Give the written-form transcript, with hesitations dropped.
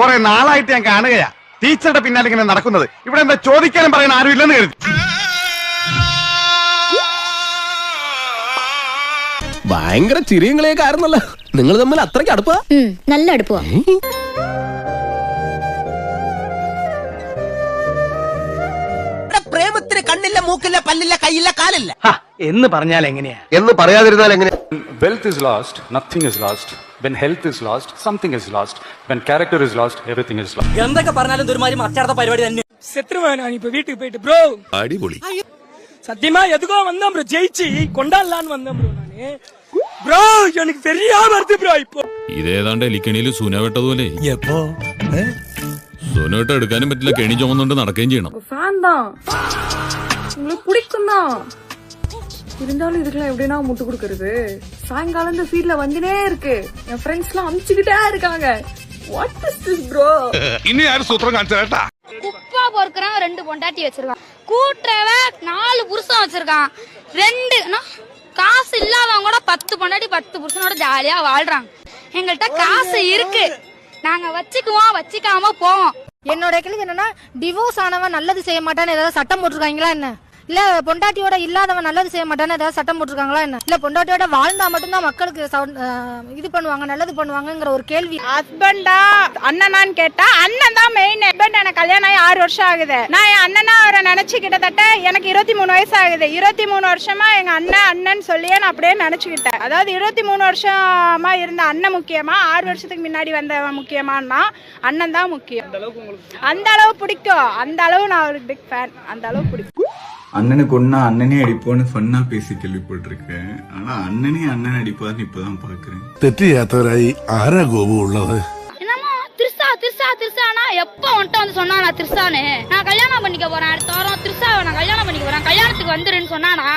കുറെ നാളായിട്ട് ഞാൻ കാണുകയാ ടീച്ചറുടെ പിന്നാലെ ഇങ്ങനെ നടക്കുന്നത്. ഇവിടെ എന്താ ചോദിക്കാനും പറയാൻ ആരും ഇല്ലെന്ന് കരുതി. ഭയങ്കര ചിരിയങ്ങളെയൊക്കെ ആയിരുന്നല്ലോ നിങ്ങൾ തമ്മിൽ അത്രയ്ക്ക് അടുപ്പാ? നല്ല അടുപ്പാ. പ്രേമത്തിന് കണ്ണില്ല, മൂക്കില്ല, പല്ലില്ല, കൈയില്ല, കാലില്ല എന്ന് പറഞ്ഞാൽ എങ്ങനെയാ? എന്ന് പറയാതിരുന്നാൽ എങ്ങനെ? Wealth is lost, nothing is lost. When health is lost, something is lost. When character is lost, everything is lost. എന്തൊക്കെ പറഞ്ഞാലും ഒരുമാതിരി മറ്റാർത്ത പരിപാടി തന്നെ. செத்துருவேன் இப்ப வீட்டுக்கு போயிட்டு ப்ரோ. അടിപൊളി. சத்தியமா எதுக்கோ வந்தோம் ப்ரோ, ஜெயிச்சு கொண்டாடலான்னு வந்தோம் ப்ரோ. நானு ப்ரோ எனக்கு சரியா வருது ப்ரோ. இப்போ ഇതേതാണ്ട് എലിക്കണിയിൽ സൂന വെട്ടതുപോലെ സൂന വെട്ട എടുക്കാനും പറ്റില്ല, കെണി ചുമന്നുകൊണ്ട് നടക്കുകയും ചെയ്യണം. ஃபேன் தான், உங்களுக்கு பிடிக்கும் தான். இருந்தாலும் இதுக்கெல்லாம் எப்படின்னா முட்டு கொடுக்கறது? சாயங்காலம் இந்த ஃபீல்ட்ல வந்துனே இருக்கு, என் ஃப்ரெண்ட்ஸ் எல்லாம் அமிச்சுக்கிட்டே இருக்காங்க. What is this bro? ഇനി ആരും സൂത്രം കാണിച്ചേട്ടാ. குப்பா பொறுக்கிறவன் 2 பொண்டாட்டி வச்சிருக்கான், கூட்டுறவன் 4 புருஷன் வச்சிருக்கான், 2 காசு இல்லாதவங்க கூட 10 பொண்டாட்டி 10 புருஷனோட ஜாலியா வாழ்றாங்க. எங்கள்கிட்ட காசு இருக்கு, நாங்க வச்சுக்குவோம், வச்சுக்காம போவோம். என்னோட கேள்வி என்னன்னா, டிவோர்ஸ் ஆனவன் நல்லது செய்ய மாட்டான்னு ஏதாவது சட்டம் போட்டிருக்காங்களா என்ன? இல்ல பொண்டாட்டியோட இல்லாதவன் நல்லது செய்ய மாட்டான்னு ஏதாவது சட்டம் போட்டிருக்காங்களா என்ன? இல்ல பொண்டாட்டியோட வாழ்ந்தா மட்டும்தான் மக்களுக்கு இது பண்ணுவாங்க, நல்லது பண்ணுவாங்கங்கிற ஒரு கேள்வி. ஹஸ்பண்டா அண்ணனான்னு கேட்டா அண்ணன் தான் மெயின். ஹஸ்பண்ட் எனக்கு கல்யாணம் ஆகி 6 வருஷம் ஆகுது. நான் என் அண்ணனா அவரை நினைச்சு கிட்டத்தட்ட எனக்கு 23 வயசு ஆகுது. 23 வருஷமா எங்க அண்ணன் சொல்லியே நான் அப்படியே நினைச்சுக்கிட்டேன். அதாவது 23 வருஷமா இருந்த அண்ணன் முக்கியமா, 6 வருஷத்துக்கு முன்னாடி வந்தவன் முக்கியமானா அண்ணன் தான் முக்கியம். அந்த அளவு பிடிக்கும், அந்த அளவு நான் ஒரு பிக் ஃபேன், அந்த அளவு பிடிக்கும். அண்ணனுக்கு ஒன்னா அண்ணனே அடிப்போன்னு ஃபன்னா பேசி கேள்விப்பட்டிருக்கேன். ஆனா அண்ணனே அண்ணன் அடிப்பாருன்னு இப்பதான் பாக்குறேன். തെറ്റ് ചെയ്യാത്തവരായി ആരാ ഗോപു ഉള്ളത്? என்னமோ திருசானா எப்ப வந்துட்டு வந்து சொன்னா நான் திருசானு, நான் கல்யாணம் பண்ணிக்க போறேன் அடுத்த வாரம், திருசாவை நான் கல்யாணம் பண்ணிக்க போறேன், கல்யாணத்துக்கு வந்துருன்னு சொன்னானா?